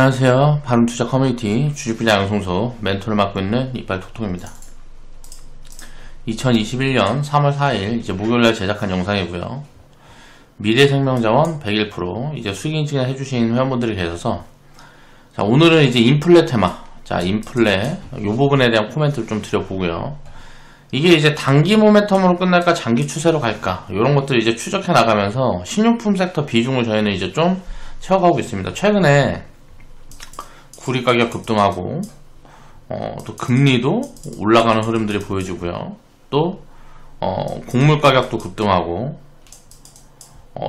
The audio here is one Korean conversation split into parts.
안녕하세요. 바른투자 커뮤니티 주식분야 양성소 멘토를 맡고 있는 이빨톡톡입니다. 2021년 3월 4일 이제 목요일날 제작한 영상이고요. 미래생명자원 101% 이제 수익 인증을 해주신 회원분들이 계셔서 자, 오늘은 이제 인플레 테마, 자 인플레 이 부분에 대한 코멘트를 좀 드려보고요. 이게 이제 단기 모멘텀으로 끝날까 장기 추세로 갈까 이런 것들을 이제 추적해 나가면서 신용품 섹터 비중을 저희는 이제 좀 채워가고 있습니다. 최근에 구리 가격 급등하고 또 금리도 올라가는 흐름들이 보여지고요. 또 곡물 가격도 급등하고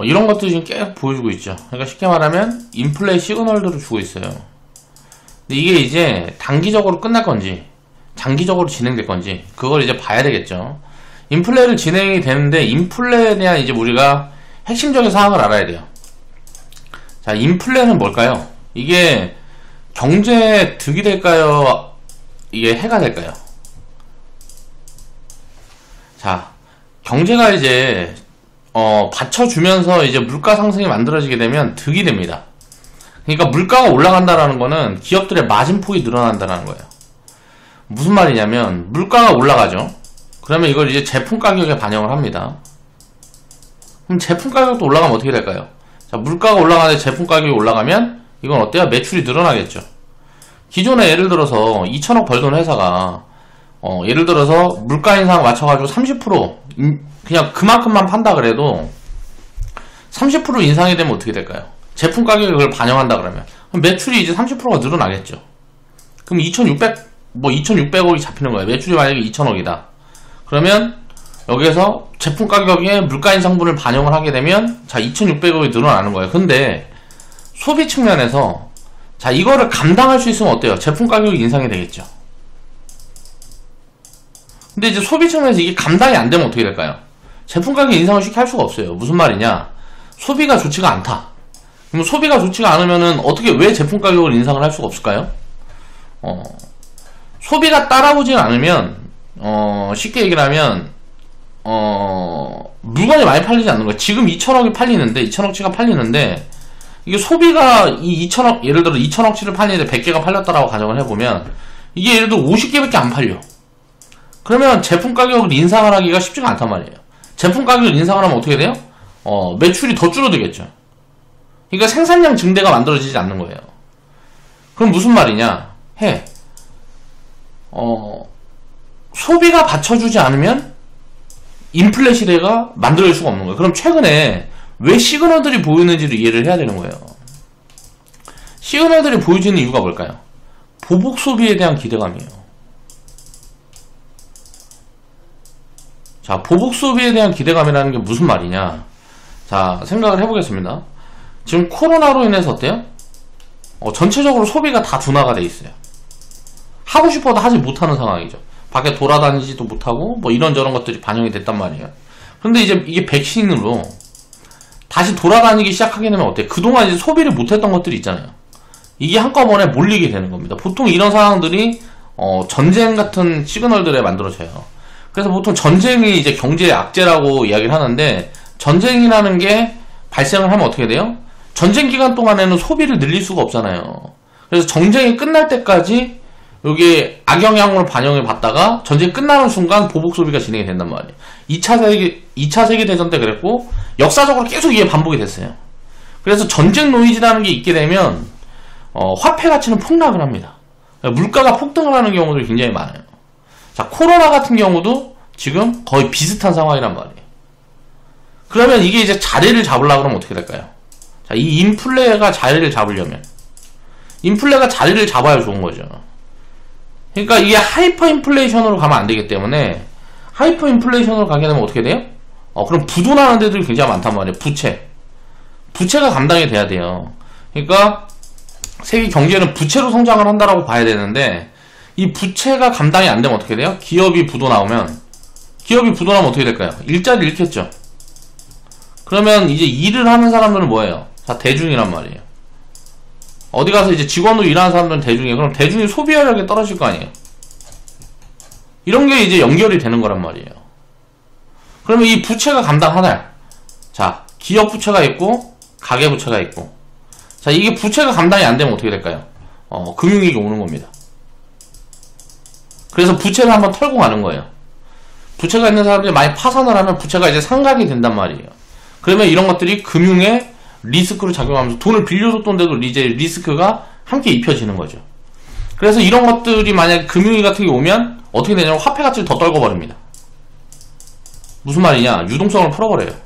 이런 것들이 지금 계속 보여주고 있죠. 그러니까 쉽게 말하면 인플레 시그널들을 주고 있어요. 근데 이게 이제 단기적으로 끝날 건지 장기적으로 진행될 건지 그걸 이제 봐야 되겠죠. 인플레를 진행이 되는데 인플레에 대한 이제 우리가 핵심적인 사항을 알아야 돼요. 자, 인플레는 뭘까요? 이게 경제에 득이 될까요? 이게 해가 될까요? 자, 경제가 이제 받쳐주면서 이제 물가 상승이 만들어지게 되면 득이 됩니다. 그러니까 물가가 올라간다라는 거는 기업들의 마진폭이 늘어난다는 거예요. 무슨 말이냐면 물가가 올라가죠. 그러면 이걸 이제 제품 가격에 반영을 합니다. 그럼 제품 가격도 올라가면 어떻게 될까요? 자, 물가가 올라가는데 제품 가격이 올라가면 이건 어때요? 매출이 늘어나겠죠. 기존에 예를 들어서 2천억 벌던 회사가 예를 들어서 물가 인상 맞춰가지고 30% 그냥 그만큼만 판다 그래도 30% 인상이 되면 어떻게 될까요? 제품 가격에 그걸 반영한다 그러면 매출이 이제 30%가 늘어나겠죠. 그럼 2,600억이 잡히는 거예요. 매출이 만약에 2천억이다. 그러면 여기에서 제품 가격에 물가 인상분을 반영을 하게 되면 자 2,600억이 늘어나는 거예요. 근데 소비 측면에서 자 이거를 감당할 수 있으면 어때요? 제품 가격이 인상이 되겠죠. 근데 이제 소비 측면에서 이게 감당이 안 되면 어떻게 될까요? 제품 가격 인상을 쉽게 할 수가 없어요. 무슨 말이냐? 소비가 좋지가 않다. 그럼 소비가 좋지가 않으면은 어떻게 왜 제품 가격을 인상을 할 수가 없을까요? 소비가 따라오지 않으면 쉽게 얘기를 하면 물건이 많이 팔리지 않는 거예요. 지금 2천억이 팔리는데 2천억치가 팔리는데 이게 소비가 이 2천억 예를 들어 2천억치를 팔리는데 100개가 팔렸다라고 가정을 해보면 이게 예를 들어 50개밖에 안 팔려. 그러면 제품 가격을 인상을 하기가 쉽지가 않단 말이에요. 제품 가격을 인상을 하면 어떻게 돼요? 매출이 더 줄어들겠죠. 그러니까 생산량 증대가 만들어지지 않는 거예요. 그럼 무슨 말이냐? 소비가 받쳐주지 않으면 인플레 시대가 만들어질 수가 없는 거예요. 그럼 최근에 왜 시그널들이 보이는지를 이해를 해야 되는 거예요. 시그널들이 보여지는 이유가 뭘까요? 보복 소비에 대한 기대감이에요. 자, 보복 소비에 대한 기대감이라는 게 무슨 말이냐? 자, 생각을 해보겠습니다. 지금 코로나로 인해서 어때요? 전체적으로 소비가 다 둔화가 돼 있어요. 하고 싶어도 하지 못하는 상황이죠. 밖에 돌아다니지도 못하고 뭐 이런저런 것들이 반영이 됐단 말이에요. 그런데 이제 이게 백신으로 다시 돌아다니기 시작하게 되면 어때요? 그동안 이제 소비를 못했던 것들이 있잖아요. 이게 한꺼번에 몰리게 되는 겁니다. 보통 이런 상황들이 전쟁 같은 시그널들에 만들어져요. 그래서 보통 전쟁이 이제 경제의 악재라고 이야기를 하는데 전쟁이라는 게 발생을 하면 어떻게 돼요? 전쟁 기간 동안에는 소비를 늘릴 수가 없잖아요. 그래서 전쟁이 끝날 때까지 여기에 악영향으로 반영을 받다가 전쟁이 끝나는 순간 보복 소비가 진행이 된단 말이에요. 2차 세계대전 때 그랬고 역사적으로 계속 이게 반복이 됐어요. 그래서 전쟁 노이즈라는 게 있게 되면 화폐 가치는 폭락을 합니다. 그러니까 물가가 폭등을 하는 경우들이 굉장히 많아요. 자, 코로나 같은 경우도 지금 거의 비슷한 상황이란 말이에요. 그러면 이게 이제 자리를 잡으려고 그러면 어떻게 될까요? 자, 이 인플레가 자리를 잡으려면 인플레가 자리를 잡아야 좋은 거죠. 그러니까 이게 하이퍼 인플레이션으로 가면 안 되기 때문에 하이퍼 인플레이션으로 가게 되면 어떻게 돼요? 그럼 부도나는 데들이 굉장히 많단 말이에요. 부채가 감당이 돼야 돼요. 그러니까 세계 경제는 부채로 성장을 한다라고 봐야 되는데 이 부채가 감당이 안 되면 어떻게 돼요? 기업이 부도 나오면 어떻게 될까요? 일자리 잃겠죠. 그러면 이제 일을 하는 사람들은 뭐예요? 다 대중이란 말이에요. 어디 가서 이제 직원으로 일하는 사람들은 대중이에요. 그럼 대중이 소비하력이 떨어질 거 아니에요. 이런 게 이제 연결이 되는 거란 말이에요. 그러면 이 부채가 감당하나요? 자, 기업 부채가 있고 가계 부채가 있고 자, 이게 부채가 감당이 안 되면 어떻게 될까요? 금융위기 오는 겁니다. 그래서 부채를 한번 털고 가는 거예요. 부채가 있는 사람들이 많이 파산을 하면 부채가 이제 상각이 된단 말이에요. 그러면 이런 것들이 금융에 리스크로 작용하면서 돈을 빌려줬던데도 이제 리스크가 함께 입혀지는 거죠. 그래서 이런 것들이 만약에 금융위 같은 게 오면 어떻게 되냐면 화폐 가치를 더 떨궈버립니다. 무슨 말이냐? 유동성을 풀어버려요.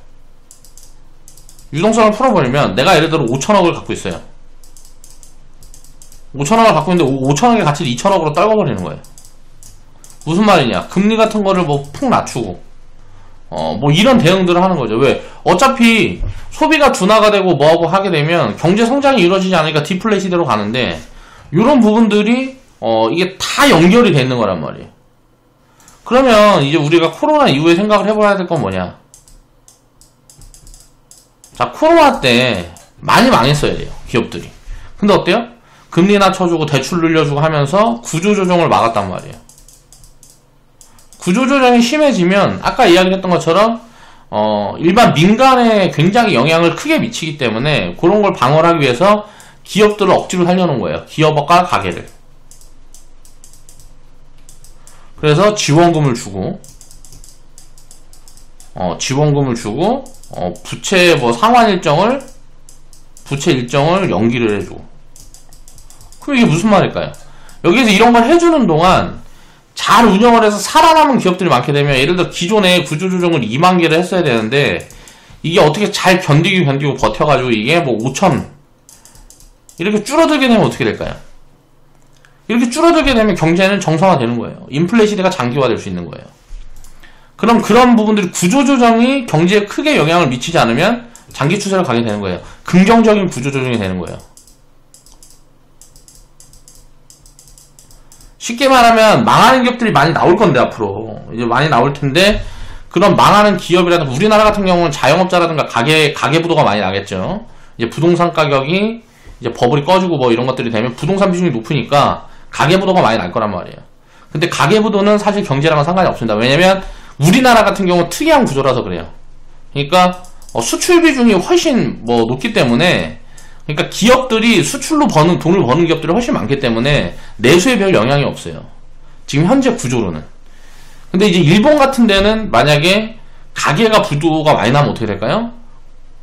유동성을 풀어버리면 내가 예를 들어 5천억을 갖고 있어요. 5천억을 갖고 있는데 5천억의 가치를 2천억으로 떨궈버리는 거예요. 무슨 말이냐? 금리 같은 거를 뭐 푹 낮추고 뭐 이런 대응들을 하는 거죠. 왜? 어차피 소비가 둔화가 되고 뭐하고 하게 되면 경제 성장이 이루어지지 않으니까 디플레 시대로 가는데 이런 부분들이 이게 다 연결이 돼 있는 거란 말이에요. 그러면 이제 우리가 코로나 이후에 생각을 해봐야 될 건 뭐냐? 자, 코로나 때 많이 망했어야 돼요, 기업들이. 근데 어때요? 금리 낮춰주고 대출 늘려주고 하면서 구조조정을 막았단 말이에요. 구조조정이 심해지면 아까 이야기했던 것처럼 일반 민간에 굉장히 영향을 크게 미치기 때문에 그런 걸 방어하기 위해서 기업들을 억지로 살려놓은 거예요. 기업과 가게를. 그래서 지원금을 주고 부채 뭐 상환 일정을 부채 일정을 연기를 해주고. 그럼 이게 무슨 말일까요? 여기에서 이런 걸 해주는 동안 잘 운영을 해서 살아남은 기업들이 많게 되면 예를 들어 기존에 구조조정을 2만 개를 했어야 되는데 이게 어떻게 잘 견디고 버텨가지고 이게 뭐 5천 이렇게 줄어들게 되면 어떻게 될까요? 이렇게 줄어들게 되면 경제는 정상화되는 거예요. 인플레 시대가 장기화될 수 있는 거예요. 그럼 그런 부분들이 구조조정이 경제에 크게 영향을 미치지 않으면 장기 추세로 가게 되는 거예요. 긍정적인 구조조정이 되는 거예요. 쉽게 말하면 망하는 기업들이 많이 나올 건데 앞으로 이제 많이 나올 텐데 그런 망하는 기업이라든가 우리나라 같은 경우는 자영업자라든가 가계부도가 많이 나겠죠. 이제 부동산 가격이 이제 버블이 꺼지고 뭐 이런 것들이 되면 부동산 비중이 높으니까 가계부도가 많이 날 거란 말이에요. 근데 가계부도는 사실 경제랑은 상관이 없습니다. 왜냐면 우리나라 같은 경우는 특이한 구조라서 그래요. 그러니까 수출 비중이 훨씬 뭐 높기 때문에 그러니까 기업들이 수출로 돈을 버는 기업들이 훨씬 많기 때문에 내수에 별 영향이 없어요. 지금 현재 구조로는. 근데 이제 일본 같은 데는 만약에 가계가 부도가 많이 나면 어떻게 될까요?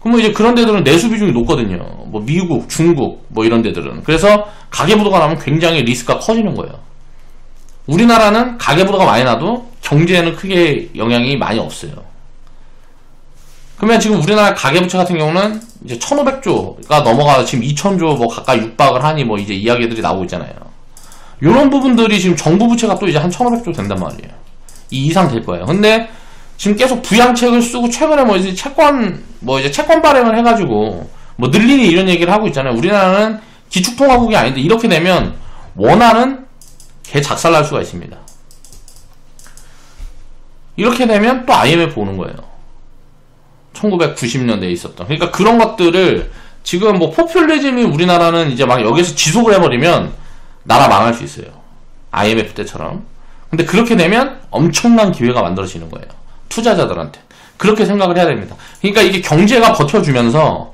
그러면 이제 그런 데들은 내수 비중이 높거든요. 뭐 미국, 중국 뭐 이런 데들은. 그래서 가계 부도가 나면 굉장히 리스크가 커지는 거예요. 우리나라는 가계 부도가 많이 나도 경제에는 크게 영향이 많이 없어요. 그러면 지금 우리나라 가계부채 같은 경우는 이제 1500조가 넘어가 지금 2000조 뭐 가까이 육박을 하니 뭐 이제 이야기들이 나오고 있잖아요. 요런 부분들이 지금 정부 부채가 또 이제 한 1500조 된단 말이에요. 이 이상 될 거예요. 근데 지금 계속 부양책을 쓰고 최근에 뭐 이제 채권 발행을 해가지고 뭐 늘리니 이런 얘기를 하고 있잖아요. 우리나라는 기축통화국이 아닌데 이렇게 되면 원화는 개 작살날 수가 있습니다. 이렇게 되면 또 IMF 오는 거예요. 1990년대에 있었던. 그러니까 그런 것들을 지금 뭐 포퓰리즘이 우리나라는 이제 막 여기서 지속을 해버리면 나라 망할 수 있어요. IMF 때처럼. 근데 그렇게 되면 엄청난 기회가 만들어지는 거예요. 투자자들한테. 그렇게 생각을 해야 됩니다. 그러니까 이게 경제가 버텨주면서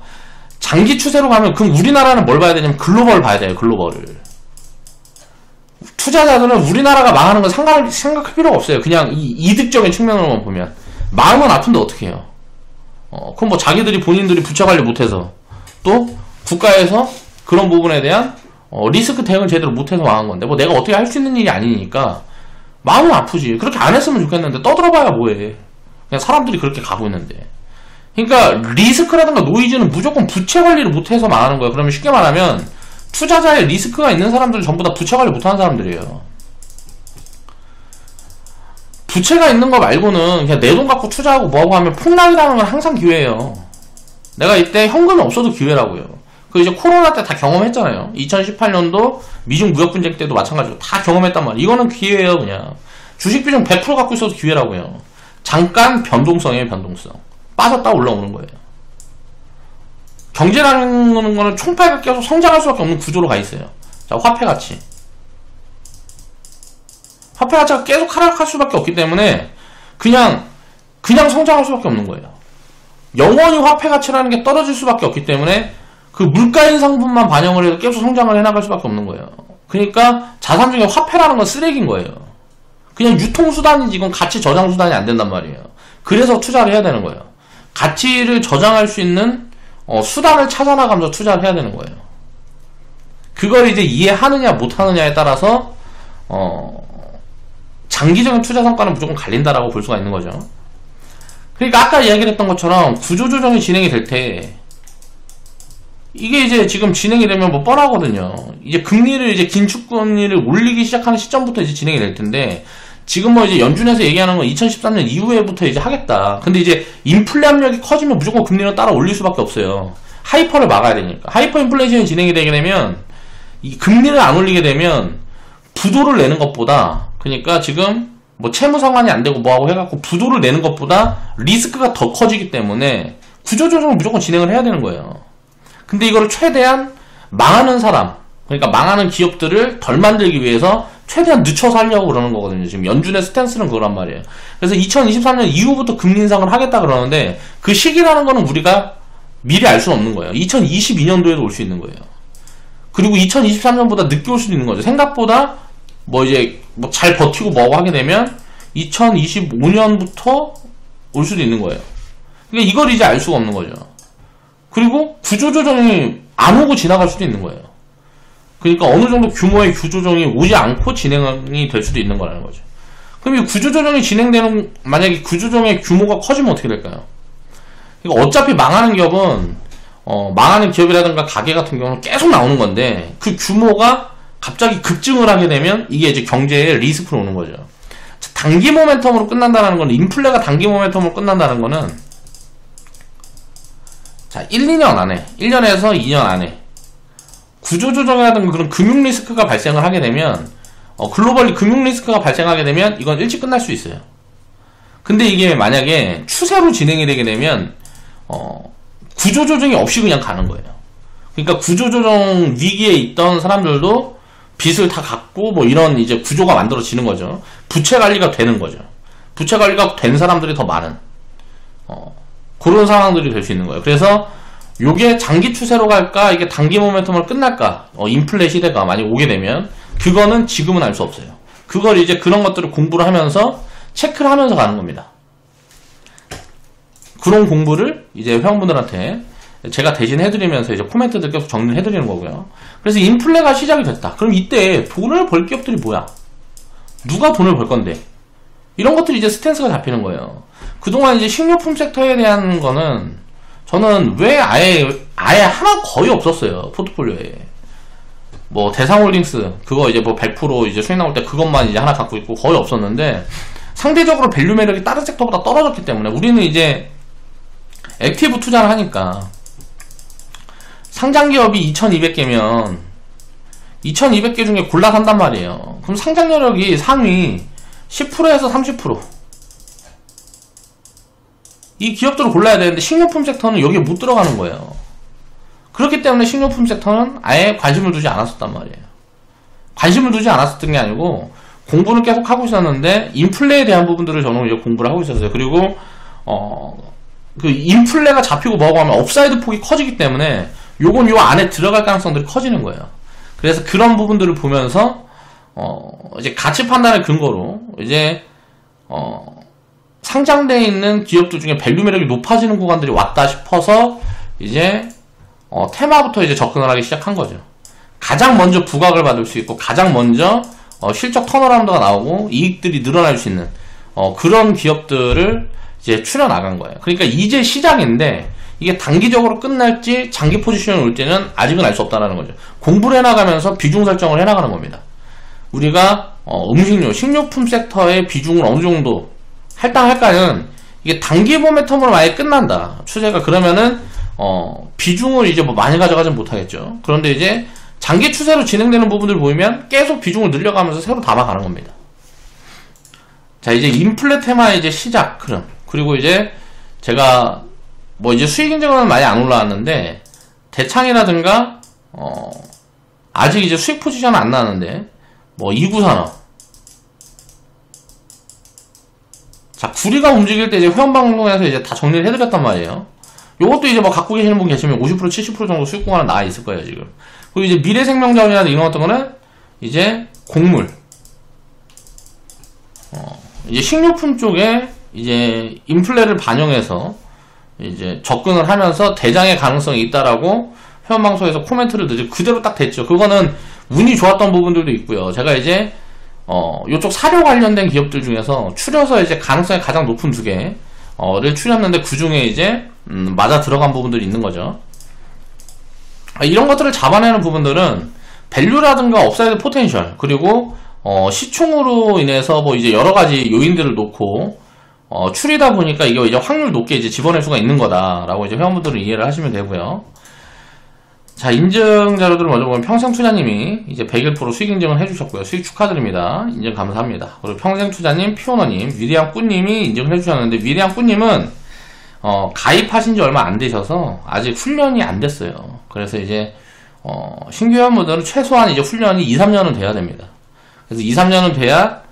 장기 추세로 가면 그럼 우리나라는 뭘 봐야 되냐면 글로벌을 봐야 돼요. 글로벌을. 투자자들은 우리나라가 망하는 건 생각할 필요가 없어요. 그냥 이 이득적인 측면으로만 보면. 마음은 아픈데 어떻게 해요? 그럼 뭐 자기들이 본인들이 부채 관리 못해서 또 국가에서 그런 부분에 대한 리스크 대응을 제대로 못해서 망한 건데 뭐 내가 어떻게 할 수 있는 일이 아니니까 마음은 아프지. 그렇게 안 했으면 좋겠는데 떠들어봐야 뭐해. 그냥 사람들이 그렇게 가고 있는데. 그러니까 리스크라든가 노이즈는 무조건 부채 관리를 못해서 망하는 거예요. 그러면 쉽게 말하면 투자자의 리스크가 있는 사람들은 전부 다 부채 관리 못하는 사람들이에요. 부채가 있는 거 말고는 그냥 내 돈 갖고 투자하고 뭐하고 하면 폭락이라는 건 항상 기회예요. 내가 이때 현금이 없어도 기회라고요. 그 이제 코로나 때 다 경험했잖아요. 2018년도 미중 무역 분쟁 때도 마찬가지로 다 경험했단 말이에요. 이거는 기회예요. 그냥 주식 비중 100% 갖고 있어도 기회라고요. 잠깐 변동성이에요. 변동성. 빠졌다 올라오는 거예요. 경제라는 거는 총파가 계속 성장할 수밖에 없는 구조로 가 있어요. 자, 화폐 가치. 화폐 가치가 계속 하락할 수밖에 없기 때문에 그냥 성장할 수밖에 없는 거예요. 영원히 화폐 가치라는 게 떨어질 수밖에 없기 때문에 그 물가 인상분만 반영을 해도 계속 성장을 해나갈 수밖에 없는 거예요. 그러니까 자산 중에 화폐라는 건 쓰레기인 거예요. 그냥 유통수단이지 이건 가치 저장 수단이 안 된단 말이에요. 그래서 투자를 해야 되는 거예요. 가치를 저장할 수 있는 수단을 찾아나가면서 투자를 해야 되는 거예요. 그걸 이제 이해하느냐 못하느냐에 따라서 장기적인 투자 성과는 무조건 갈린다라고 볼 수가 있는 거죠. 그러니까 아까 이야기를 했던 것처럼 구조조정이 진행이 될 때 이게 이제 지금 진행이 되면 뭐 뻔하거든요. 이제 금리를 이제 긴축금리를 올리기 시작하는 시점부터 이제 진행이 될 텐데 지금 뭐 이제 연준에서 얘기하는 건 2013년 이후에부터 이제 하겠다. 근데 이제 인플레 압력이 커지면 무조건 금리는 따라 올릴 수밖에 없어요. 하이퍼를 막아야 되니까. 하이퍼 인플레이션이 진행이 되게 되면 이 금리를 안 올리게 되면 부도를 내는 것보다 그러니까 지금 뭐 채무 상환이 안 되고 뭐하고 해갖고 부도를 내는 것보다 리스크가 더 커지기 때문에 구조조정을 무조건 진행을 해야 되는 거예요. 근데 이거를 최대한 망하는 사람, 그러니까 망하는 기업들을 덜 만들기 위해서 최대한 늦춰서 하려고 그러는 거거든요. 지금 연준의 스탠스는 그거란 말이에요. 그래서 2023년 이후부터 금리 인상을 하겠다 그러는데 그 시기라는 거는 우리가 미리 알 수는 없는 거예요. 2022년도에도 올 수 있는 거예요. 그리고 2023년보다 늦게 올 수도 있는 거죠. 생각보다 뭐 이제 뭐 잘 버티고 뭐하고 하게 되면 2025년부터 올 수도 있는 거예요. 그러니까 이걸 이제 알 수가 없는 거죠. 그리고 구조조정이 안 오고 지나갈 수도 있는 거예요. 그러니까 어느 정도 규모의 구조조정이 오지 않고 진행이 될 수도 있는 거라는 거죠. 그럼 이 구조조정이 진행되는, 만약에 구조조정의 규모가 커지면 어떻게 될까요? 그러니까 어차피 망하는 기업은, 망하는 기업이라든가 가게 같은 경우는 계속 나오는 건데, 그 규모가 갑자기 급증을 하게 되면 이게 이제 경제에 리스크로 오는 거죠. 단기 모멘텀으로 끝난다는 건, 인플레가 단기 모멘텀으로 끝난다는 거는, 자, 1, 2년 안에, 1년에서 2년 안에, 구조조정이라든가 그런 금융 리스크가 발생을 하게 되면, 글로벌리 금융 리스크가 발생하게 되면 이건 일찍 끝날 수 있어요. 근데 이게 만약에 추세로 진행이 되게 되면, 구조조정이 없이 그냥 가는 거예요. 그러니까 구조조정 위기에 있던 사람들도 빚을 다 갚고 뭐 이런 이제 구조가 만들어지는 거죠. 부채 관리가 되는 거죠. 부채 관리가 된 사람들이 더 많은, 그런 상황들이 될 수 있는 거예요. 그래서 요게 장기 추세로 갈까, 이게 단기 모멘텀으로 끝날까, 인플레 시대가 많이 오게 되면, 그거는 지금은 알 수 없어요. 그걸 이제 그런 것들을 공부를 하면서, 체크를 하면서 가는 겁니다. 그런 공부를 이제 회원분들한테 제가 대신 해드리면서 이제 코멘트들 계속 정리를 해드리는 거고요. 그래서 인플레가 시작이 됐다. 그럼 이때 돈을 벌 기업들이 뭐야? 누가 돈을 벌 건데? 이런 것들이 이제 스탠스가 잡히는 거예요. 그동안 이제 식료품 섹터에 대한 거는 저는 왜 아예 하나 거의 없었어요. 포트폴리오에. 뭐 대상홀딩스 그거 이제 뭐 100% 이제 수익 나올 때 그것만 이제 하나 갖고 있고 거의 없었는데, 상대적으로 밸류 매력이 다른 섹터보다 떨어졌기 때문에 우리는 이제 액티브 투자를 하니까 상장 기업이 2200개면 2200개 중에 골라 산단 말이에요. 그럼 상장여력이 상위 10%에서 30%. 이 기업들을 골라야 되는데 식료품 섹터는 여기에 못 들어가는 거예요. 그렇기 때문에 식료품 섹터는 아예 관심을 두지 않았었단 말이에요. 관심을 두지 않았었던 게 아니고 공부는 계속 하고 있었는데 인플레에 대한 부분들을 저는 이제 공부를 하고 있었어요. 그리고 그 인플레가 잡히고 뭐하고 하면 업사이드 폭이 커지기 때문에 요건 요 안에 들어갈 가능성들이 커지는 거예요. 그래서 그런 부분들을 보면서 이제 가치 판단의 근거로 이제 상장되어 있는 기업들 중에 밸류 매력이 높아지는 구간들이 왔다 싶어서 이제 테마부터 이제 접근을 하기 시작한 거죠. 가장 먼저 부각을 받을 수 있고 가장 먼저 실적 턴어라운드가 나오고 이익들이 늘어날 수 있는 그런 기업들을 이제 추려 나간 거예요. 그러니까 이제 시작인데 이게 단기적으로 끝날지 장기 포지션이 올지는 아직은 알 수 없다는 거죠. 공부를 해나가면서 비중 설정을 해나가는 겁니다. 우리가 음식료, 식료품 섹터의 비중을 어느 정도 할당할까는 이게 단기 모멘텀으로 만약에 끝난다. 추세가 그러면은 비중을 이제 뭐 많이 가져가진 못하겠죠. 그런데 이제 장기 추세로 진행되는 부분들 보이면 계속 비중을 늘려가면서 새로 담아가는 겁니다. 자, 이제 인플레 테마의 이제 시작 흐름. 그리고 이제 제가 뭐 이제 수익 인증은 많이 안 올라왔는데 대창이라든가 아직 이제 수익 포지션은 안 나왔는데 뭐 2구 산업. 자, 구리가 움직일 때 이제 회원 방송에서 이제 다 정리를 해드렸단 말이에요. 요것도 이제 뭐 갖고 계시는 분 계시면 50% 70% 정도 수익 공간은 나와 있을 거예요, 지금. 그리고 이제 미래생명자원이나 이런 어떤 거는 이제 곡물. 이제 식료품 쪽에 이제 인플레를 반영해서 이제 접근을 하면서 대장의 가능성이 있다라고 회원방송에서 코멘트를 넣지 그대로 딱 됐죠. 그거는 운이 좋았던 부분들도 있고요. 제가 이제 요쪽 사료 관련된 기업들 중에서 추려서 이제 가능성이 가장 높은 2개를 추렸는데 그 중에 이제 맞아 들어간 부분들이 있는 거죠. 이런 것들을 잡아내는 부분들은 밸류라든가 업사이드 포텐셜 그리고 시총으로 인해서 뭐 이제 여러 가지 요인들을 놓고 추리다 보니까 이게 이제 확률 높게 이제 집어낼 수가 있는 거다라고 이제 회원분들은 이해를 하시면 되고요. 자, 인증 자료들을 먼저 보면 평생투자님이 이제 101% 수익 인증을 해주셨고요. 수익 축하드립니다. 인증 감사합니다. 그리고 평생투자님, 피오너님, 위대한꾸님이 인증을 해주셨는데 위대한꾸님은 가입하신 지 얼마 안 되셔서 아직 훈련이 안 됐어요. 그래서 이제 신규 회원분들은 최소한 이제 훈련이 2-3년은 돼야 됩니다. 그래서 2-3년은 돼야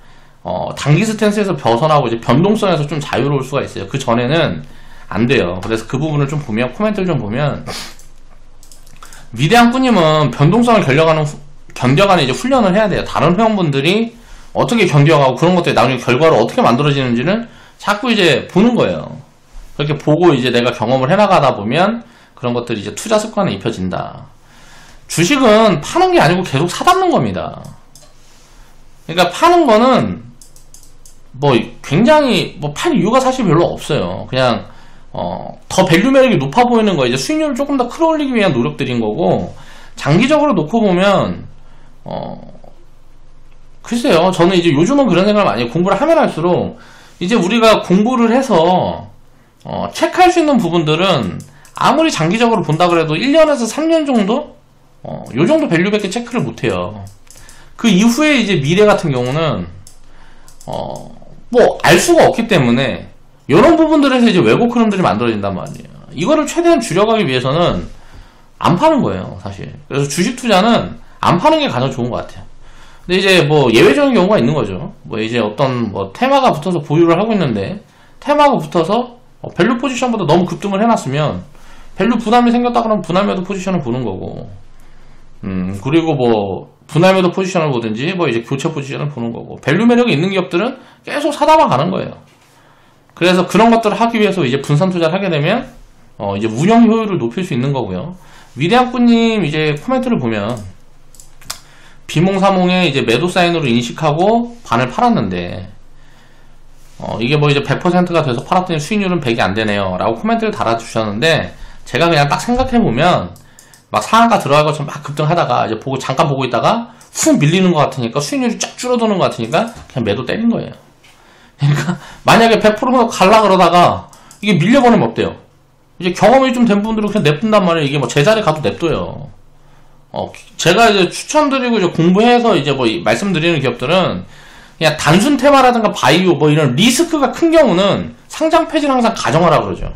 단기 스탠스에서 벗어나고 이제 변동성에서 좀 자유로울 수가 있어요. 그 전에는 안 돼요. 그래서 그 부분을 좀 보면 코멘트를 좀 보면 위대한 꾸님은 변동성을 견뎌가는 이제 훈련을 해야 돼요. 다른 회원분들이 어떻게 견뎌가고 그런 것들이 나중에 결과로 어떻게 만들어지는지는 자꾸 이제 보는 거예요. 그렇게 보고 이제 내가 경험을 해나가다 보면 그런 것들이 이제 투자 습관에 입혀진다. 주식은 파는 게 아니고 계속 사담는 겁니다. 그러니까 파는 거는 뭐 굉장히 뭐 팔 이유가 사실 별로 없어요. 그냥 더 밸류 매력이 높아 보이는 거 이제 수익률을 조금 더 끌어올리기 위한 노력들인 거고 장기적으로 놓고 보면 글쎄요. 저는 이제 요즘은 그런 생각을 많이 해요. 공부를 하면 할수록 이제 우리가 공부를 해서 체크할 수 있는 부분들은 아무리 장기적으로 본다 그래도 1년에서 3년 정도 요 정도 밸류밖에 체크를 못 해요. 그 이후에 이제 미래 같은 경우는 뭐 알 수가 없기 때문에 이런 부분들에서 이제 왜곡 흐름들이 만들어진단 말이에요. 이거를 최대한 줄여가기 위해서는 안 파는 거예요, 사실. 그래서 주식 투자는 안 파는 게 가장 좋은 것 같아요. 근데 이제 뭐 예외적인 경우가 있는 거죠. 뭐 이제 어떤 뭐 테마가 붙어서 보유를 하고 있는데 테마가 붙어서 밸류 포지션보다 너무 급등을 해놨으면 밸류 부담이 생겼다 그러면 분할매도 포지션을 보는 거고 그리고 뭐 분할매도 포지션을 보든지 뭐 이제 교체 포지션을 보는 거고 밸류 매력이 있는 기업들은 계속 사다가 가는 거예요. 그래서 그런 것들을 하기 위해서 이제 분산 투자를 하게 되면 이제 운영 효율을 높일 수 있는 거고요. 위대한꾸님 이제 코멘트를 보면 비몽사몽의 이제 매도 사인으로 인식하고 반을 팔았는데 이게 뭐 이제 100%가 돼서 팔았더니 수익률은 100이 안 되네요 라고 코멘트를 달아주셨는데 제가 그냥 딱 생각해보면 막 상한가 들어가고 막 급등하다가 이제 잠깐 보고 있다가 훅 밀리는 것 같으니까 수익률이 쫙 줄어드는 것 같으니까 그냥 매도 때린 거예요. 그러니까 만약에 100% 갈라 그러다가 이게 밀려버리면 어때요? 이제 경험이 좀 된 분들은 그냥 냅둔단 말이에요. 이게 뭐 제자리 가도 냅둬요. 제가 이제 추천드리고 이제 공부해서 이제 뭐 말씀드리는 기업들은 그냥 단순 테마라든가 바이오 뭐 이런 리스크가 큰 경우는 상장 폐지를 항상 가정하라 그러죠.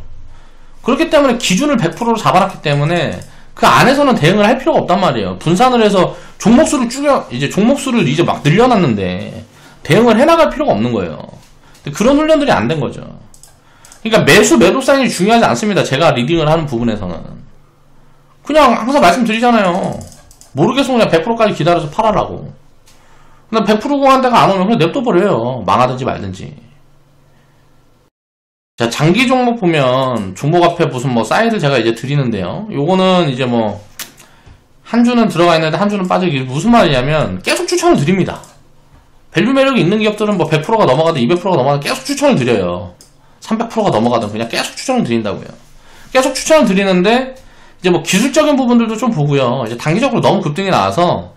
그렇기 때문에 기준을 100%로 잡아놨기 때문에 그 안에서는 대응을 할 필요가 없단 말이에요. 분산을 해서 종목수를 종목수를 이제 막 늘려놨는데 대응을 해나갈 필요가 없는 거예요. 그런 훈련들이 안 된 거죠. 그러니까 매도 사인이 중요하지 않습니다. 제가 리딩을 하는 부분에서는. 그냥 항상 말씀드리잖아요. 모르겠어 그냥 100%까지 기다려서 팔아라고. 근데 100% 공한 데가 안 오면 그냥 냅둬버려요. 망하든지 말든지. 자, 장기 종목 보면 종목 앞에 무슨 뭐 사인을 제가 이제 드리는데요. 요거는 이제 뭐 한 주는 들어가 있는데 한 주는 빠지기 무슨 말이냐면 계속 추천을 드립니다. 밸류 매력이 있는 기업들은 뭐 100%가 넘어가든 200%가 넘어가든 계속 추천을 드려요. 300%가 넘어가든 그냥 계속 추천을 드린다고요. 계속 추천을 드리는데 이제 뭐 기술적인 부분들도 좀 보고요. 이제 단기적으로 너무 급등이 나와서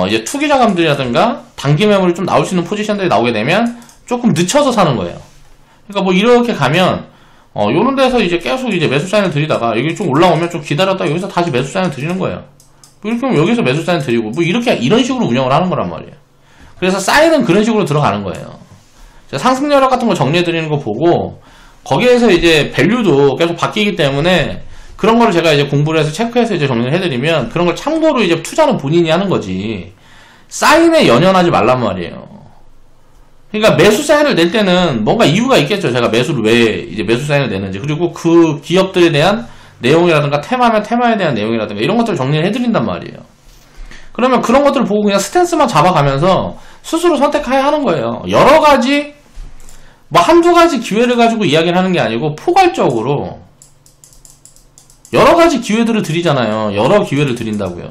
이제 투기 자금들이라든가 단기 매물이 좀 나올 수 있는 포지션들이 나오게 되면 조금 늦춰서 사는 거예요. 그러니까 뭐 이렇게 가면 요런 데서 이제 계속 이제 매수 사인을 드리다가 여기 좀 올라오면 좀 기다렸다 여기서 다시 매수 사인을 드리는 거예요. 뭐 이렇게 하면 여기서 매수 사인 드리고 뭐 이런 식으로 운영을 하는 거란 말이에요. 그래서 사인은 그런 식으로 들어가는 거예요. 상승 여력 같은 거 정리해 드리는 거 보고 거기에서 이제 밸류도 계속 바뀌기 때문에 그런 거를 제가 이제 공부를 해서 체크해서 이제 정리를 해드리면 그런 걸 참고로 이제 투자는 본인이 하는 거지 사인에 연연하지 말란 말이에요. 그러니까 매수 사인을 낼 때는 뭔가 이유가 있겠죠. 제가 매수를 왜 이제 매수 사인을 내는지. 그리고 그 기업들에 대한 내용이라든가 테마면 테마에 대한 내용이라든가 이런 것들을 정리를 해드린단 말이에요. 그러면 그런 것들을 보고 그냥 스탠스만 잡아가면서 스스로 선택해야 하는 거예요. 여러 가지, 뭐 한두 가지 기회를 가지고 이야기를 하는 게 아니고 포괄적으로 여러 가지 기회들을 드리잖아요. 여러 기회를 드린다고요.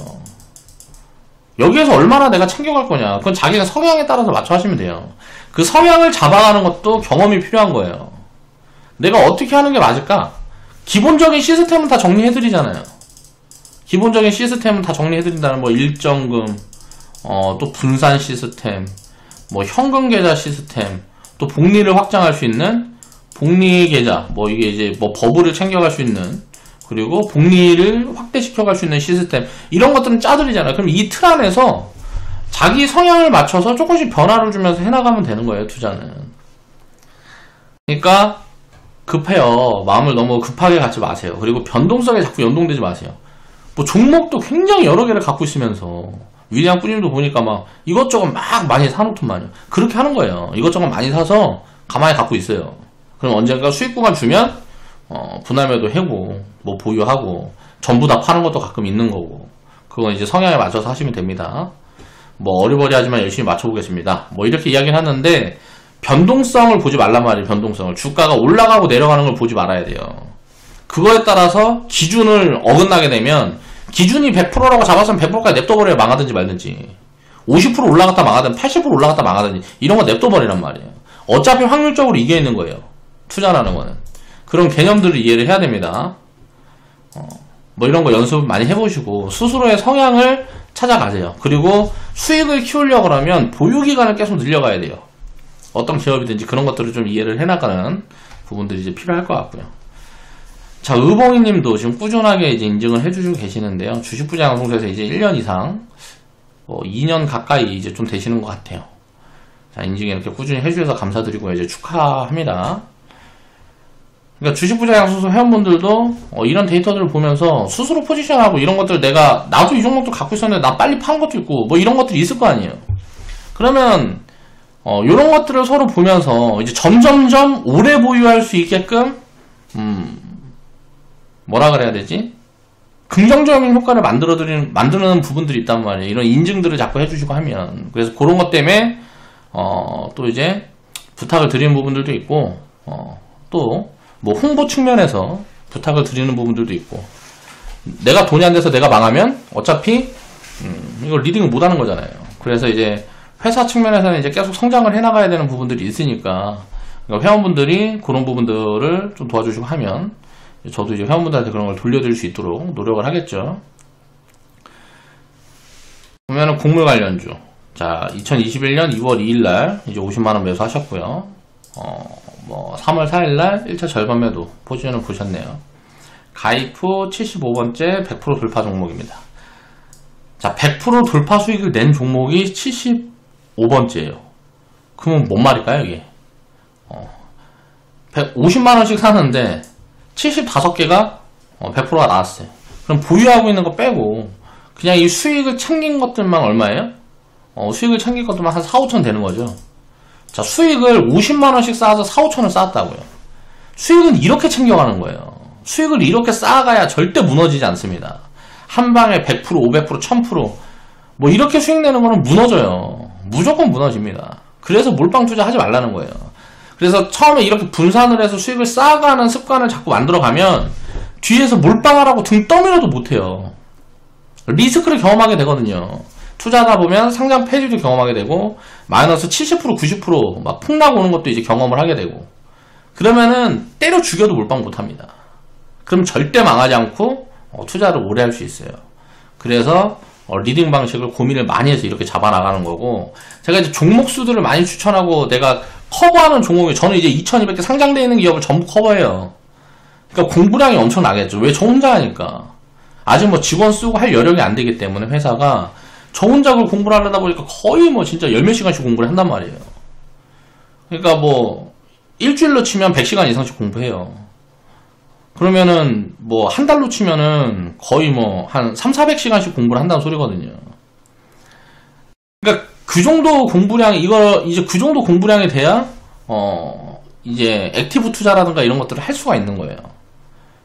여기에서 얼마나 내가 챙겨갈 거냐. 그건 자기가 성향에 따라서 맞춰 하시면 돼요. 그 성향을 잡아가는 것도 경험이 필요한 거예요. 내가 어떻게 하는 게 맞을까? 기본적인 시스템은 다 정리해드리잖아요. 기본적인 시스템은 다 정리해드린다는 뭐 일정금, 또 분산 시스템, 뭐 현금 계좌 시스템, 또 복리를 확장할 수 있는 복리 계좌, 뭐 이게 이제 뭐 버블을 챙겨갈 수 있는, 그리고 복리를 확대시켜갈 수 있는 시스템, 이런 것들은 짜드리잖아요. 그럼 이 틀 안에서 자기 성향을 맞춰서 조금씩 변화를 주면서 해나가면 되는 거예요, 투자는. 그러니까 급해요. 마음을 너무 급하게 갖지 마세요. 그리고 변동성에 자꾸 연동되지 마세요. 뭐 종목도 굉장히 여러 개를 갖고 있으면서 위대한 뿌님도 보니까 막 이것저것 막 많이 사놓던만요. 그렇게 하는 거예요. 이것저것 많이 사서 가만히 갖고 있어요. 그럼 언젠가 수익구간 주면 분할매도 해고 뭐 보유하고 전부 다 파는 것도 가끔 있는 거고, 그건 이제 성향에 맞춰서 하시면 됩니다. 뭐 어리버리하지만 열심히 맞춰보겠습니다. 뭐 이렇게 이야기를 하는데 변동성을 보지 말란 말이에요. 변동성을. 주가가 올라가고 내려가는 걸 보지 말아야 돼요. 그거에 따라서 기준을 어긋나게 되면, 기준이 100%라고 잡았으면 100%까지 냅둬버려야 망하든지 말든지, 50% 올라갔다 망하든 80% 올라갔다 망하든지 이런 거 냅둬버리란 말이에요. 어차피 확률적으로 이겨 있는 거예요. 투자라는 거는. 그런 개념들을 이해를 해야 됩니다. 뭐 이런 거 연습 많이 해보시고 스스로의 성향을 찾아가세요. 그리고 수익을 키우려고 하면 보유기간을 계속 늘려가야 돼요. 어떤 기업이든지 그런 것들을 좀 이해를 해나가는 부분들이 이제 필요할 것 같고요. 자, 의봉이 님도 지금 꾸준하게 이제 인증을 해주시고 계시는데요. 주식부장방송에서 이제 1년 이상, 2년 가까이 이제 좀 되시는 것 같아요. 자, 인증 이렇게 꾸준히 해주셔서 감사드리고요. 이제 축하합니다. 그러니까 주식부장방송 회원분들도 이런 데이터들을 보면서 스스로 포지션하고 이런 것들, 나도 이 종목도 갖고 있었는데 나 빨리 파는 것도 있고 뭐 이런 것들이 있을 거 아니에요. 그러면 이런 것들을 서로 보면서 이제 점점점 오래 보유할 수 있게끔 뭐라 그래야 되지? 긍정적인 효과를 만드는 부분들이 있단 말이에요. 이런 인증들을 자꾸 해주시고 하면. 그래서 그런 것 때문에 또 이제 부탁을 드리는 부분들도 있고, 또 뭐 홍보 측면에서 부탁을 드리는 부분들도 있고, 내가 돈이 안 돼서 내가 망하면 어차피 이걸 리딩을 못 하는 거잖아요. 그래서 이제 회사 측면에서는 이제 계속 성장을 해나가야 되는 부분들이 있으니까, 그러니까 회원분들이 그런 부분들을 좀 도와주시고 하면 저도 이제 회원분들한테 그런 걸 돌려드릴 수 있도록 노력을 하겠죠. 보면은 곡물 관련주. 자, 2021년 2월 2일날 이제 50만원 매수하셨고요. 뭐 3월 4일날 1차 절반 매도 포지션을 보셨네요. 가입 후 75번째 100% 돌파 종목입니다. 자, 100% 돌파 수익을 낸 종목이 75번째예요. 그러면 뭔 말일까요, 이게? 150만원씩 사는데 75개가 100%가 나왔어요. 그럼 보유하고 있는 거 빼고 그냥 이 수익을 챙긴 것들만 얼마예요? 수익을 챙긴 것들만 한 4, 5천 되는 거죠. 자, 수익을 50만원씩 쌓아서 4, 5천을 쌓았다고요. 수익은 이렇게 챙겨가는 거예요. 수익을 이렇게 쌓아가야 절대 무너지지 않습니다. 한 방에 100%, 500%, 1000% 뭐 이렇게 수익 내는 거는 무너져요. 무조건 무너집니다. 그래서 몰빵 투자 하지 말라는 거예요. 그래서 처음에 이렇게 분산을 해서 수익을 쌓아가는 습관을 자꾸 만들어가면 뒤에서 몰빵하라고 등 떠밀어도 못해요. 리스크를 경험하게 되거든요. 투자하다 보면 상장 폐지도 경험하게 되고 마이너스 70%, 90% 막 폭락 오는 것도 이제 경험을 하게 되고, 그러면은 때려 죽여도 몰빵 못합니다. 그럼 절대 망하지 않고 투자를 오래 할 수 있어요. 그래서 리딩 방식을 고민을 많이 해서 이렇게 잡아나가는 거고, 제가 이제 종목 수들을 많이 추천하고 내가 커버하는 종목이, 저는 이제 2200개 상장되어 있는 기업을 전부 커버해요. 그러니까 공부량이 엄청 나겠죠. 왜? 저 혼자 하니까. 아직 뭐 직원 쓰고 할 여력이 안 되기 때문에 회사가, 저 혼자 그걸 공부를 하려다 보니까 거의 뭐 진짜 10몇 시간씩 공부를 한단 말이에요. 그러니까 뭐 일주일로 치면 100시간 이상씩 공부해요. 그러면은 뭐 한 달로 치면은 거의 뭐 한 3, 400시간씩 공부를 한다는 소리거든요. 그러니까 그 정도 공부량, 이거 이제 그 정도 공부량이 돼야 이제 액티브 투자라든가 이런 것들을 할 수가 있는 거예요.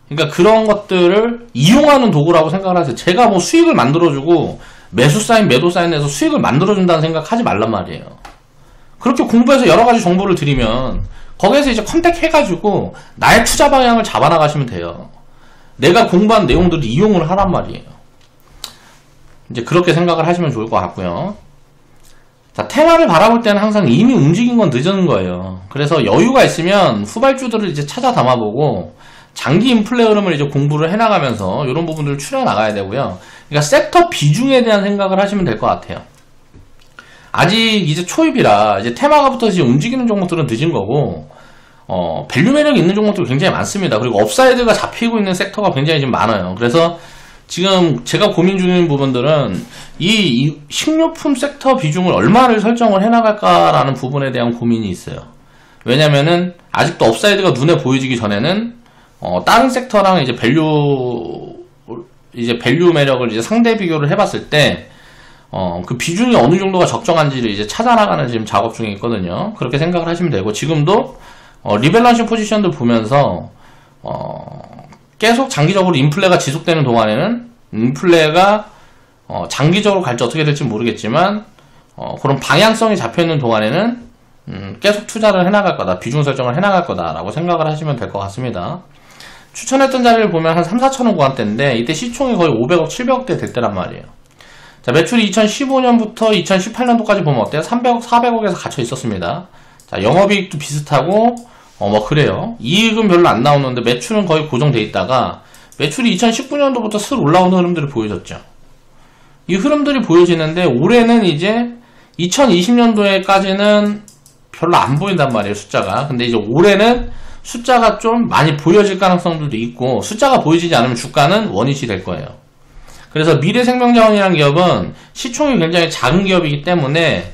그러니까 그런 것들을 이용하는 도구라고 생각을 하세요. 제가 뭐 수익을 만들어주고 매수 사인, 매도 사인에서 수익을 만들어준다는 생각 하지 말란 말이에요. 그렇게 공부해서 여러 가지 정보를 드리면 거기에서 이제 컨택해가지고 나의 투자 방향을 잡아나가시면 돼요. 내가 공부한 내용들을 이용을 하란 말이에요. 이제 그렇게 생각을 하시면 좋을 것 같고요. 자, 테마를 바라볼 때는 항상 이미 움직인 건 늦은 거예요. 그래서 여유가 있으면 후발주들을 이제 찾아 담아보고 장기 인플레 흐름을 이제 공부를 해나가면서 이런 부분들을 추려 나가야 되고요. 그러니까 섹터 비중에 대한 생각을 하시면 될 것 같아요. 아직 이제 초입이라 이제 테마가 붙어서 이제 움직이는 종목들은 늦은 거고, 밸류 매력이 있는 종목들이 굉장히 많습니다. 그리고 업사이드가 잡히고 있는 섹터가 굉장히 좀 많아요. 그래서 지금 제가 고민 중인 부분들은 이 식료품 sek터 비중을 얼마를 설정을 해나갈까라는 부분에 대한 고민이 있어요. 왜냐면은 아직도 업사이드가 눈에 보여지기 전에는 다른 섹터랑 이제 밸류 매력을 이제 상대 비교를 해봤을 때 그 비중이 어느 정도가 적정한지를 이제 찾아나가는 지금 작업 중에 있거든요. 그렇게 생각을 하시면 되고, 지금도 리밸런싱 포지션들 보면서 계속 장기적으로 인플레가 지속되는 동안에는 인플레가 장기적으로 갈지 어떻게 될지 모르겠지만 그런 방향성이 잡혀있는 동안에는 계속 투자를 해나갈 거다, 비중 설정을 해나갈 거다라고 생각을 하시면 될 것 같습니다. 추천했던 자리를 보면 한 3, 4천원 구간대인데 이때 시총이 거의 500억, 700억대 될 때란 말이에요. 자, 매출이 2015년부터 2018년도까지 보면 어때요? 300억, 400억에서 갇혀 있었습니다. 자, 영업이익도 비슷하고 뭐 그래요. 이익은 별로 안 나오는데 매출은 거의 고정돼 있다가 매출이 2019년도부터 슬 올라오는 흐름들을 보여줬죠. 이 흐름들이 보여지는데 올해는 이제 2020년도에까지는 별로 안 보인단 말이에요, 숫자가. 근데 이제 올해는 숫자가 좀 많이 보여질 가능성들도 있고, 숫자가 보여지지 않으면 주가는 원위치 될 거예요. 그래서 미래생명자원이라는 기업은 시총이 굉장히 작은 기업이기 때문에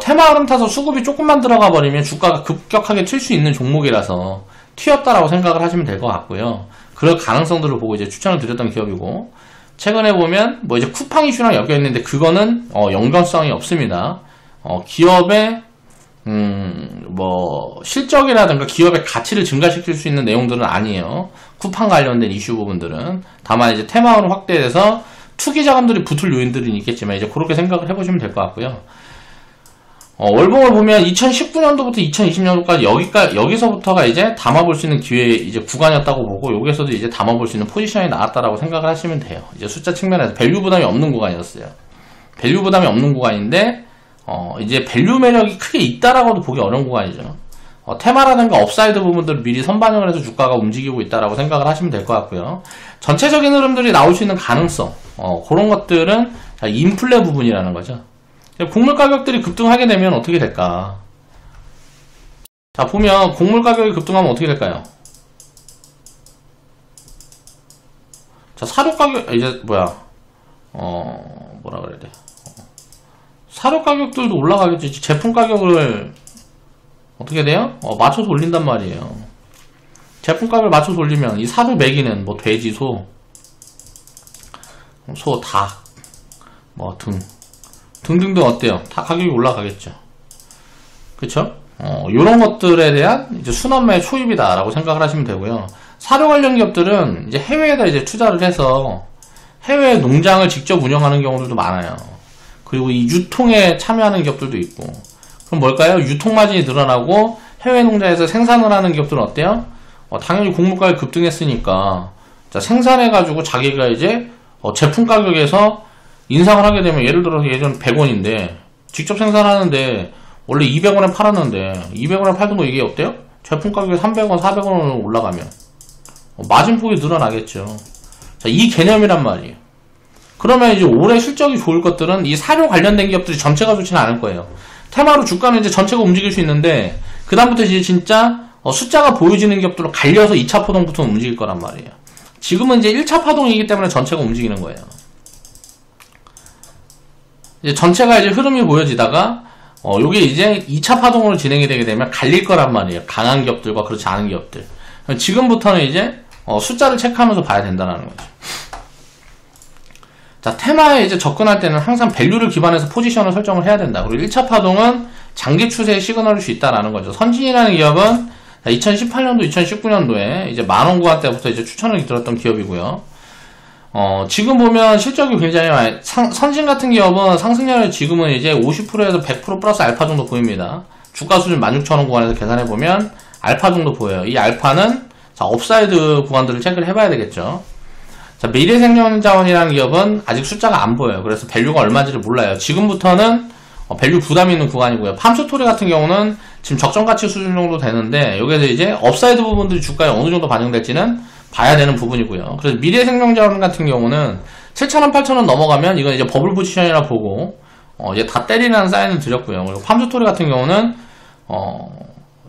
테마 흐름 타서 수급이 조금만 들어가 버리면 주가가 급격하게 튈 수 있는 종목이라서 튀었다라고 생각을 하시면 될 것 같고요. 그럴 가능성들을 보고 이제 추천을 드렸던 기업이고, 최근에 보면 뭐 이제 쿠팡 이슈랑 엮여 있는데 그거는 연관성이 없습니다. 기업의 뭐 실적이라든가 기업의 가치를 증가시킬 수 있는 내용들은 아니에요. 쿠팡 관련된 이슈 부분들은. 다만 이제 테마로 확대돼서 투기 자금들이 붙을 요인들은 있겠지만 이제 그렇게 생각을 해보시면 될 것 같고요. 월봉을 보면 2019년도부터 2020년도까지 여기서부터가 이제 담아볼 수 있는 기회 이제 구간이었다고 보고, 여기서도 이제 담아볼 수 있는 포지션이 나왔다라고 생각을 하시면 돼요. 이제 숫자 측면에서 밸류 부담이 없는 구간이었어요. 밸류 부담이 없는 구간인데 이제 밸류 매력이 크게 있다라고도 보기 어려운 구간이죠. 테마라든가 업사이드 부분들을 미리 선반영을 해서 주가가 움직이고 있다라고 생각을 하시면 될 것 같고요. 전체적인 흐름들이 나올 수 있는 가능성, 그런 것들은 인플레 부분이라는 거죠. 곡물 가격들이 급등하게 되면 어떻게 될까? 자, 보면 곡물 가격이 급등하면 어떻게 될까요? 자, 사료 가격, 이제 뭐야, 뭐라 그래야 돼? 사료 가격들도 올라가겠지. 제품 가격을 어떻게 돼요? 맞춰서 올린단 말이에요. 제품 가격을 맞춰서 올리면 이 사료 먹이는 뭐 돼지, 소, 닭, 뭐 등등등 어때요? 다 가격이 올라가겠죠. 그쵸? 요런 것들에 대한 이제 순환매의 초입이다라고 생각을 하시면 되고요. 사료 관련 기업들은 이제 해외에다 이제 투자를 해서 해외 농장을 직접 운영하는 경우들도 많아요. 그리고 이 유통에 참여하는 기업들도 있고. 그럼 뭘까요? 유통 마진이 늘어나고 해외 농장에서 생산을 하는 기업들은 어때요? 당연히 곡물 가격이 급등했으니까 자, 생산해가지고 자기가 이제 제품 가격에서 인상을 하게 되면, 예를 들어서 예전 100원인데 직접 생산하는데 원래 200원에 팔았는데 200원에 팔던 거 이게 어때요? 제품 가격이 300원, 400원으로 올라가면 마진폭이 늘어나겠죠. 자, 이 개념이란 말이에요. 그러면 이제 올해 실적이 좋을 것들은 이 사료 관련된 기업들이 전체가 좋지는 않을 거예요. 테마로 주가는 이제 전체가 움직일 수 있는데 그다음부터 이제 진짜 숫자가 보여지는 기업들로 갈려서 2차 파동부터 움직일 거란 말이에요. 지금은 이제 1차 파동이기 때문에 전체가 움직이는 거예요. 이제 전체가 이제 흐름이 보여지다가 요게 이제 2차 파동으로 진행이 되게 되면 갈릴 거란 말이에요. 강한 기업들과 그렇지 않은 기업들. 지금부터는 이제 숫자를 체크하면서 봐야 된다는 거죠. 자, 테마에 이제 접근할 때는 항상 밸류를 기반해서 포지션을 설정을 해야 된다. 그리고 1차 파동은 장기 추세의 시그널일 수 있다라는 거죠. 선진이라는 기업은 2018년도, 2019년도에 이제 만원 구간 때부터 이제 추천을 들었던 기업이고요. 지금 보면 실적이 굉장히 많이, 선진 같은 기업은 상승률이 지금은 이제 50%에서 100% 플러스 알파 정도 보입니다. 주가 수준 16,000원 구간에서 계산해보면 알파 정도 보여요. 이 알파는, 자, 업사이드 구간들을 체크를 해봐야 되겠죠. 자, 미래생명자원이라는 기업은 아직 숫자가 안 보여요. 그래서 밸류가 얼마인지를 몰라요. 지금부터는 밸류 부담이 있는 구간이고요. 팜스토리 같은 경우는 지금 적정가치 수준 정도 되는데, 여기에서 이제 업사이드 부분들이 주가에 어느 정도 반영될지는 봐야 되는 부분이고요. 그래서 미래생명자원 같은 경우는 7,000원, 8,000원 넘어가면 이건 이제 버블 포지션이라 보고, 이제 다 때리라는 사인을 드렸고요. 그리고 팜스토리 같은 경우는,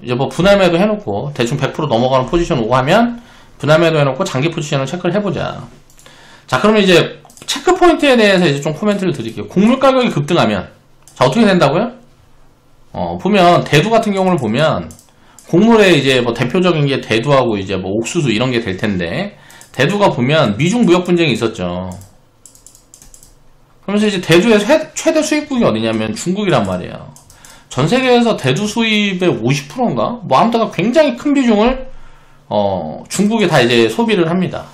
이제 뭐 분할매도 해놓고, 대충 100% 넘어가는 포지션 오고 하면, 분할매도 해놓고 장기 포지션을 체크를 해보자. 자, 그러면 이제 체크 포인트에 대해서 이제 좀 코멘트를 드릴게요. 곡물 가격이 급등하면, 자, 어떻게 된다고요? 보면, 대두 같은 경우를 보면, 곡물의 이제 뭐 대표적인 게 대두하고 이제 뭐 옥수수 이런 게 될 텐데, 대두가 보면 미중 무역 분쟁이 있었죠. 그러면서 이제 대두의 최대 수입국이 어디냐면 중국이란 말이에요. 전 세계에서 대두 수입의 50%인가? 뭐 아무튼 굉장히 큰 비중을, 중국이 다 이제 소비를 합니다.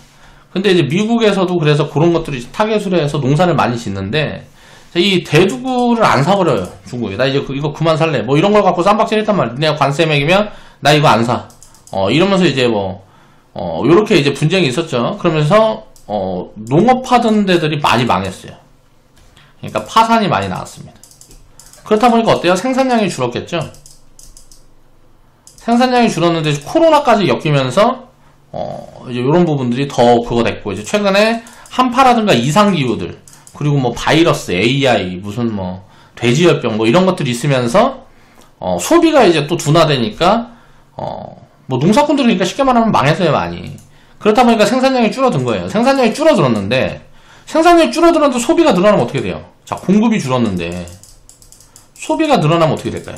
근데 이제 미국에서도 그래서 그런 것들이 타겟으로 해서 농사를 많이 짓는데, 이 대두구를 안 사버려요, 중국이. 나 이제 이거 그만 살래. 뭐 이런 걸 갖고 쌈박질 했단 말이야. 내가 관세 매기면 나 이거 안 사. 이러면서 이제 뭐, 요렇게 이제 분쟁이 있었죠. 그러면서, 농업하던 데들이 많이 망했어요. 그러니까 파산이 많이 나왔습니다. 그렇다 보니까 어때요? 생산량이 줄었겠죠? 생산량이 줄었는데 코로나까지 엮이면서, 이제 요런 부분들이 더 그거 됐고, 이제 최근에 한파라든가 이상기후들, 그리고 뭐 바이러스, AI, 무슨 뭐 돼지열병 뭐 이런 것들이 있으면서 소비가 이제 또 둔화되니까 뭐 농사꾼들은 그러니까 쉽게 말하면 망했어요 많이. 그렇다 보니까 생산량이 줄어든 거예요. 생산량이 줄어들었는데 생산량이 줄어들었는데 소비가 늘어나면 어떻게 돼요? 자, 공급이 줄었는데 소비가 늘어나면 어떻게 될까요?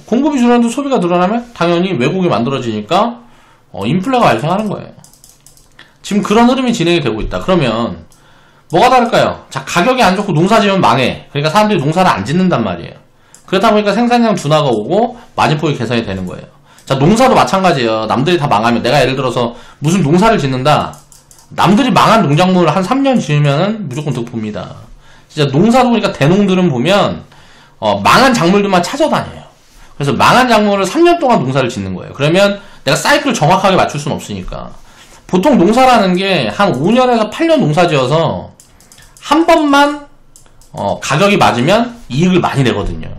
공급이 줄었는데 소비가 늘어나면 당연히 왜곡이 만들어지니까 인플레가 발생하는 거예요. 지금 그런 흐름이 진행이 되고 있다. 그러면 뭐가 다를까요? 자, 가격이 안 좋고 농사 지으면 망해. 그러니까 사람들이 농사를 안 짓는단 말이에요. 그렇다 보니까 생산량 둔화가 오고 마진폭이 개선이 되는 거예요. 자, 농사도 마찬가지예요. 남들이 다 망하면 내가 예를 들어서 무슨 농사를 짓는다. 남들이 망한 농작물을 한 3년 지으면은 무조건 득봅니다. 진짜 농사도 그러니까 대농들은 보면 망한 작물들만 찾아다녀요. 그래서 망한 작물을 3년 동안 농사를 짓는 거예요. 그러면 내가 사이클을 정확하게 맞출 수는 없으니까. 보통 농사라는 게 한 5년에서 8년 농사 지어서 한 번만 가격이 맞으면 이익을 많이 내거든요.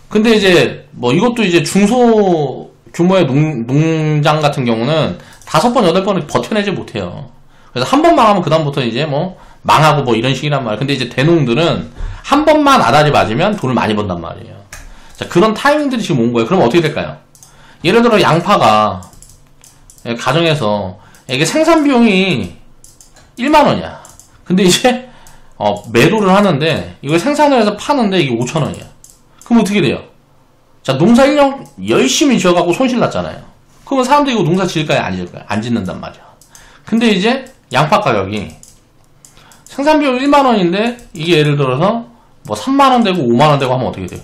근데 이제 뭐 이것도 이제 중소 규모의 농장 같은 경우는 5번, 8번을 버텨내지 못해요. 그래서 한 번 망하면 그다음부터 이제 뭐 망하고 뭐 이런 식이란 말이에요. 근데 이제 대농들은 한 번만 아다리 맞으면 돈을 많이 번단 말이에요. 자, 그런 타이밍들이 지금 온 거예요. 그럼 어떻게 될까요? 예를 들어 양파가 가정에서 이게 생산 비용이 1만원이야. 근데 이제 매도를 하는데 이걸 생산을 해서 파는데 이게 5천원이야. 그럼 어떻게 돼요? 자, 농사 1년 열심히 지어갖고 손실 났잖아요. 그러면 사람들이 이거 농사 지을까요? 안 지을까요? 안 짓는단 말이야. 근데 이제 양파 가격이 생산 비용 1만원인데 이게 예를 들어서 뭐 3만원 되고 5만원 되고 하면 어떻게 돼요?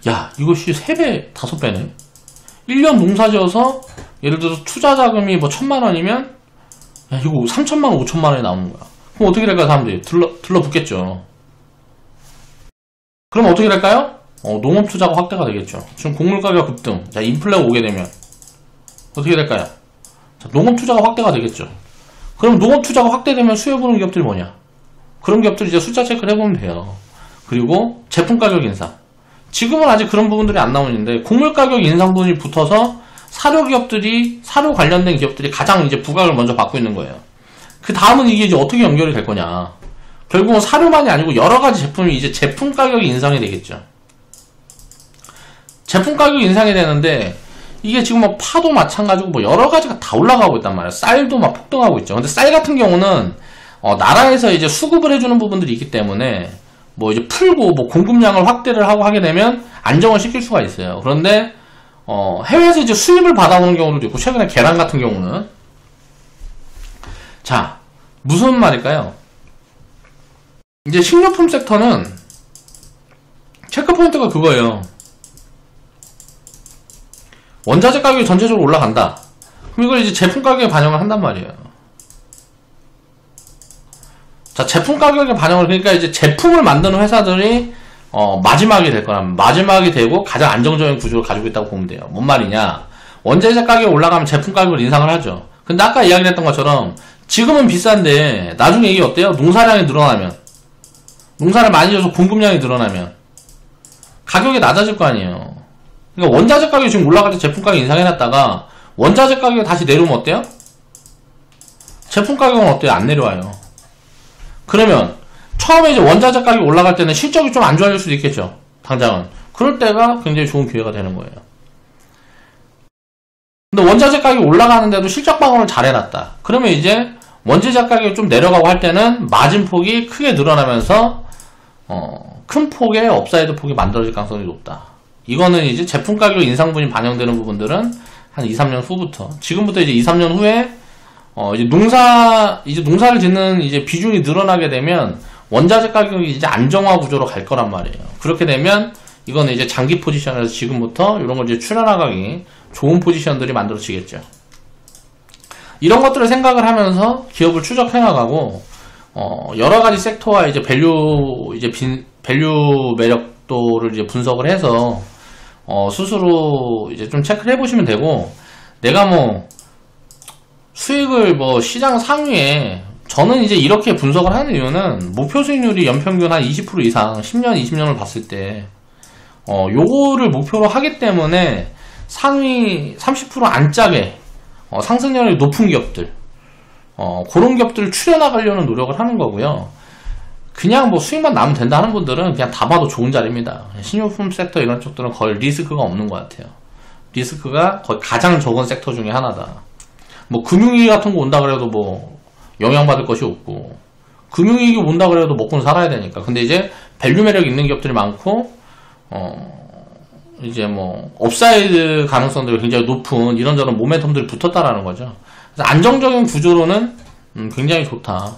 야, 이것이 3배, 5배네. 1년 농사 지어서 예를 들어서 투자 자금이 뭐 1,000만원이면 야, 이거 3천만원, 5천만원이 나오는 거야. 그럼 어떻게 될까요, 사람들이? 들러붙겠죠. 그럼 어떻게 될까요? 농업 투자가 확대가 되겠죠. 지금 곡물 가격 급등. 자, 인플레가 오게 되면 어떻게 될까요? 자, 농업 투자가 확대가 되겠죠. 그럼 농업 투자가 확대되면 수혜보는 기업들이 뭐냐? 그런 기업들이 이제 숫자 체크를 해보면 돼요. 그리고 제품 가격 인상. 지금은 아직 그런 부분들이 안 나오는데 곡물 가격 인상 부분이 붙어서 사료 관련된 기업들이 가장 이제 부각을 먼저 받고 있는 거예요. 그 다음은 이게 이제 어떻게 연결이 될 거냐. 결국은 사료만이 아니고 여러 가지 제품이 이제 제품 가격이 인상이 되겠죠. 제품 가격이 인상이 되는데 이게 지금 뭐 파도 마찬가지고 뭐 여러 가지가 다 올라가고 있단 말이에요. 쌀도 막 폭등하고 있죠. 근데 쌀 같은 경우는 나라에서 이제 수급을 해주는 부분들이 있기 때문에 뭐 이제 풀고 뭐 공급량을 확대를 하고 하게 되면 안정을 시킬 수가 있어요. 그런데 해외에서 이제 수입을 받아오는 경우도 있고, 최근에 계란 같은 경우는. 자, 무슨 말일까요? 이제 식료품 섹터는 체크포인트가 그거예요. 원자재 가격이 전체적으로 올라간다. 그럼 이걸 이제 제품 가격에 반영을 한단 말이에요. 자, 제품 가격에 반영을, 그러니까 이제 제품을 만드는 회사들이 마지막이 될 거라면, 마지막이 되고 가장 안정적인 구조를 가지고 있다고 보면 돼요. 뭔 말이냐? 원자재 가격이 올라가면 제품 가격을 인상을 하죠. 근데 아까 이야기했던 것처럼 지금은 비싼데 나중에 이게 어때요? 농사량이 늘어나면, 농사를 많이 져서 공급량이 늘어나면 가격이 낮아질 거 아니에요. 그러니까 원자재 가격이 지금 올라갈 때 제품 가격 인상해놨다가 원자재 가격이 다시 내려오면 어때요? 제품 가격은 어때요? 안 내려와요. 그러면 처음에 이제 원자재 가격이 올라갈 때는 실적이 좀 안 좋아질 수도 있겠죠. 당장은. 그럴 때가 굉장히 좋은 기회가 되는 거예요. 근데 원자재 가격이 올라가는데도 실적 방어를 잘 해놨다. 그러면 이제 원자재 가격이 좀 내려가고 할 때는 마진폭이 크게 늘어나면서 큰 폭의 업사이드 폭이 만들어질 가능성이 높다. 이거는 이제 제품 가격 인상분이 반영되는 부분들은 한 2, 3년 후부터, 지금부터 이제 2, 3년 후에 이제 농사를 짓는 이제 비중이 늘어나게 되면 원자재 가격이 이제 안정화 구조로 갈 거란 말이에요. 그렇게 되면 이거는 이제 장기 포지션에서 지금부터 이런 걸 이제 추려나가기 좋은 포지션들이 만들어지겠죠. 이런 것들을 생각을 하면서 기업을 추적해 나가고, 여러 가지 섹터와 이제 밸류 매력도를 이제 분석을 해서, 스스로 이제 좀 체크를 해보시면 되고, 내가 뭐, 수익을 뭐 시장 상위에, 저는 이제 이렇게 분석을 하는 이유는 목표 수익률이 연평균 한 20% 이상 10년, 20년을 봤을 때 요거를 목표로 하기 때문에 상위 30% 안짝에 상승률이 높은 기업들, 그런 기업들을 추려나가려는 노력을 하는 거고요. 그냥 뭐 수익만 나면 된다 하는 분들은 그냥 다 봐도 좋은 자리입니다. 신용품 섹터 이런 쪽들은 거의 리스크가 없는 것 같아요. 리스크가 거의 가장 적은 섹터 중에 하나다. 뭐 금융위기 같은 거 온다 그래도 뭐 영향받을 것이 없고, 금융위기 온다 그래도 먹고는 살아야 되니까. 근데 이제 밸류 매력 있는 기업들이 많고, 이제 뭐 업사이드 가능성들이 굉장히 높은 이런저런 모멘텀들이 붙었다라는 거죠. 그래서 안정적인 구조로는 굉장히 좋다.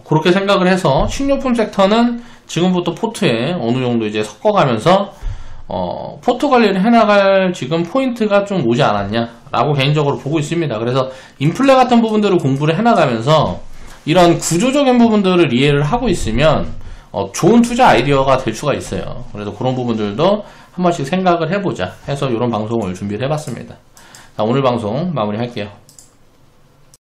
그렇게 생각을 해서 식료품 섹터는 지금부터 포트에 어느 정도 이제 섞어가면서 포트 관리를 해나갈 지금 포인트가 좀 오지 않았냐라고 개인적으로 보고 있습니다. 그래서 인플레 같은 부분들을 공부를 해나가면서 이런 구조적인 부분들을 이해를 하고 있으면 좋은 투자 아이디어가 될 수가 있어요. 그래서 그런 부분들도 한 번씩 생각을 해보자 해서 이런 방송을 준비를 해봤습니다. 자, 오늘 방송 마무리할게요.